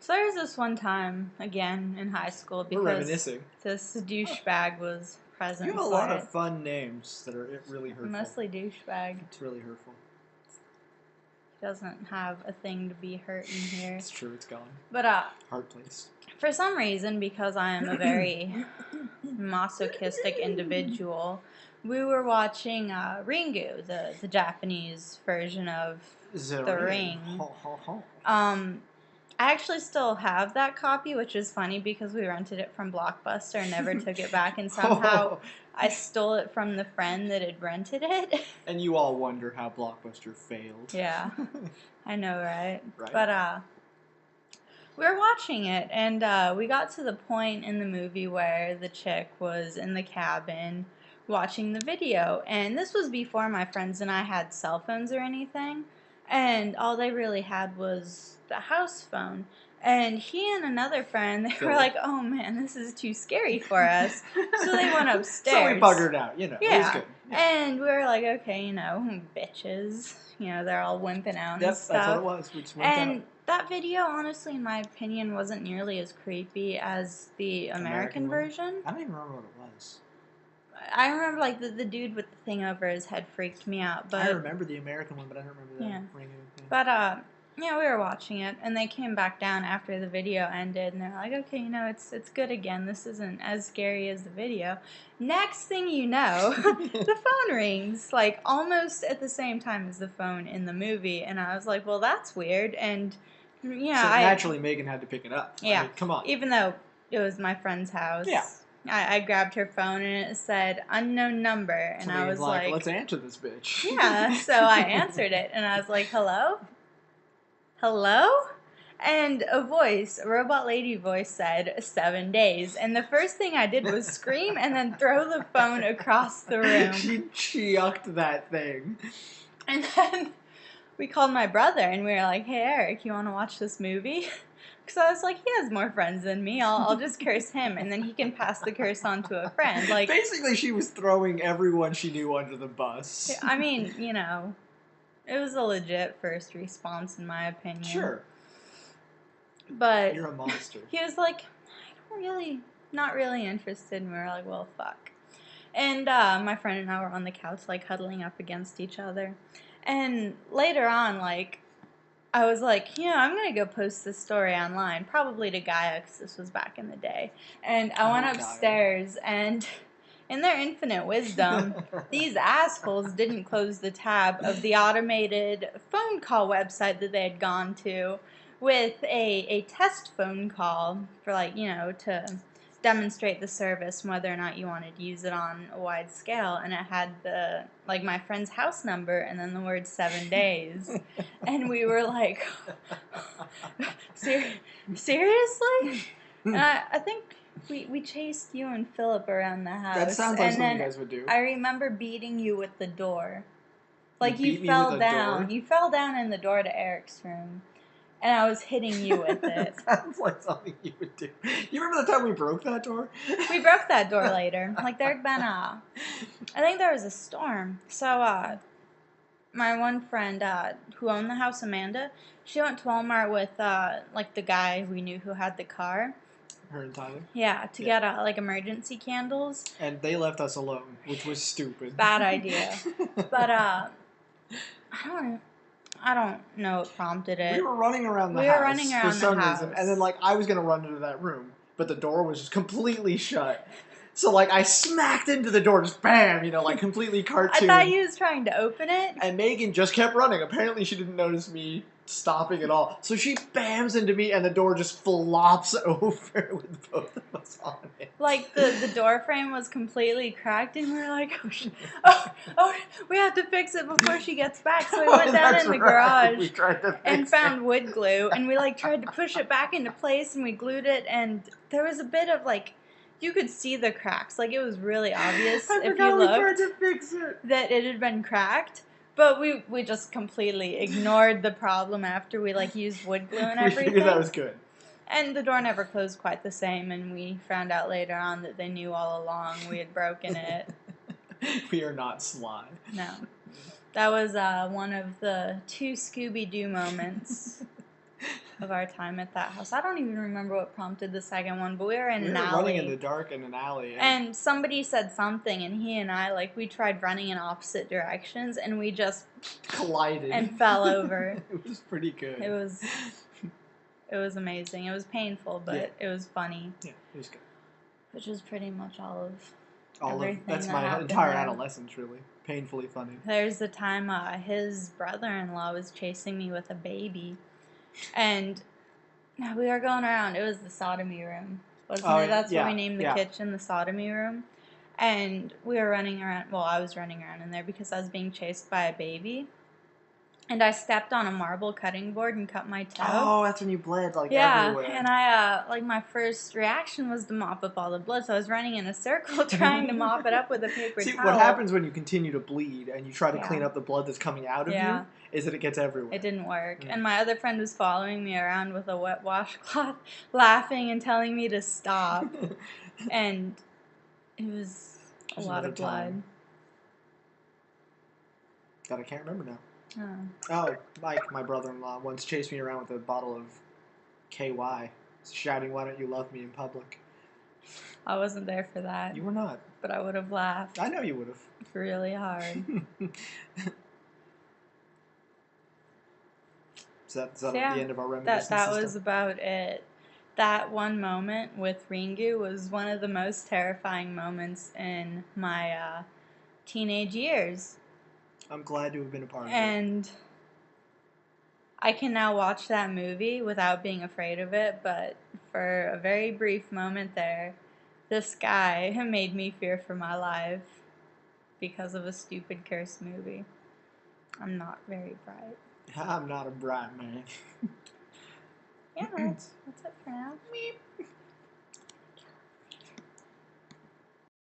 So there was this one time, again, in high school, We're because reminiscing. this douchebag was present You have a for lot it. of fun names that are really hurtful. Mostly douchebag. It's really hurtful. He doesn't have a thing to be hurt in here. It's true, it's gone. But, Heart place. for some reason, because I am a very masochistic individual, we were watching Ringu, the Japanese version of The Ring. Ho, ho, ho. I actually still have that copy, which is funny because we rented it from Blockbuster and never took it back, and somehow I stole it from the friend that had rented it. And you all wonder how Blockbuster failed. Yeah, I know, right? Right. But we were watching it, and we got to the point in the movie where the chick was in the cabin watching the video, and this was before my friends and I had cell phones or anything, and all they really had was the house phone. And he and another friend, they were like, "Oh man, this is too scary for us." So they went upstairs. So we buggered out, you know. Yeah. It was good. Yeah. And we were like, okay, bitches. They're all wimping out and stuff. That's what it was. We just wimped And out. that video, honestly, in my opinion, wasn't nearly as creepy as the American version. I don't even remember what it was. I remember, like, the dude with the thing over his head freaked me out. But I remember the American one, but I don't remember that ring. But, we were watching it, and they came back down after the video ended, and they're like, okay, it's good again. This isn't as scary as the video. Next thing you know, the phone rings, like, almost at the same time as the phone in the movie, and I was like, well, that's weird, and, So naturally, Megan had to pick it up. Yeah. I mean, come on. Even though it was my friend's house. Yeah. I grabbed her phone, and it said, unknown number, and So I was like, let's answer this bitch. Yeah, so I answered it, and I was like, hello? Hello? And a robot lady voice said, 7 days. And the first thing I did was scream and then throw the phone across the room. She chucked that thing. And then we called my brother, and we were like, hey, Eric, you want to watch this movie? Because I was like, he has more friends than me. I'll just curse him, and then he can pass the curse on to a friend. Like, basically, she was throwing everyone she knew under the bus. I mean, it was a legit first response, in my opinion. Sure. But you're a monster. He was like, not really interested, and we were like, well, fuck. And my friend and I were on the couch, like, huddling up against each other. And later on, like, I was like, I'm going to go post this story online, probably to Gaia, because this was back in the day. And I went upstairs, and in their infinite wisdom, these assholes didn't close the tab of the automated phone call website that they had gone to with a test phone call for, like, to demonstrate the service and whether or not you wanted to use it on a wide scale. And it had my friend's house number and then the word 7 days. And we were like, seriously? And I think we chased you and Philip around the house. That sounds like something you guys would do. I remember beating you with the door. Like, you fell down. You fell down in the door to Eric's room. And I was hitting you with it. Sounds like something you would do. You remember the time we broke that door? We broke that door later. Like, there'd been I think there was a storm. So, my one friend who owned the house, Amanda, she went to Walmart with, the guy we knew who had the car. Her and Tyler? Yeah, to get, emergency candles. And they left us alone, which was stupid. Bad idea. But, I don't know what prompted it. We were running around the house for some reason, and then I was gonna run into that room, but the door was just completely shut. So I smacked into the door, just bam, completely cartoon. I thought you was trying to open it. And Megan just kept running. Apparently, she didn't notice me stopping at all. So she bams into me, and the door just flops over with both of us on it. Like, the door frame was completely cracked, and we were like, oh, we have to fix it before she gets back. So we went down in the garage and found wood glue, and we, tried to push it back into place, and we glued it, and there was a bit of, you could see the cracks. Like, it was really obvious if you looked tried to fix it. That it had been cracked. But we just completely ignored the problem after we, used wood glue and everything. We figured that was good. And the door never closed quite the same, and we found out later on that they knew all along we had broken it. We are not sly. No. That was one of the 2 Scooby-Doo moments. of our time at that house. I don't even remember what prompted the second one, but we were in an alley. We were running in the dark in an alley. And somebody said something, and he and I, like, we tried running in opposite directions, and we just collided and fell over. It was pretty good. It was amazing. It was painful, but it was funny. Yeah, it was good. Which was pretty much everything that's that my entire adolescence, really. Painfully funny. There's the time his brother-in-law was chasing me with a baby, and we were going around. It was the sodomy room, wasn't it? That's what we named the kitchen, the sodomy room. And we were running around. Well, I was running around in there because I was being chased by a baby. And I stepped on a marble cutting board and cut my toe. Oh, that's when you bled, everywhere. Yeah, and I, my first reaction was to mop up all the blood, so I was running in a circle trying to mop it up with a paper towel. What happens when you continue to bleed and you try to clean up the blood that's coming out of you is that it gets everywhere. It didn't work. And my other friend was following me around with a wet washcloth, laughing and telling me to stop. And it was a lot of blood. God, I can't remember now. Oh, Mike, my brother-in-law, once chased me around with a bottle of KY, shouting, "Why don't you love me?" in public. I wasn't there for that. You were not. But I would have laughed. I know you would have. Really hard. Is that the end of our reminiscence? That was about it. That one moment with Ringu was one of the most terrifying moments in my teenage years. I'm glad to have been a part of it. And I can now watch that movie without being afraid of it, but for a very brief moment there, this guy made me fear for my life because of a stupid cursed movie. I'm not very bright. I'm not a bright man. Yeah, that's it for now. Meep.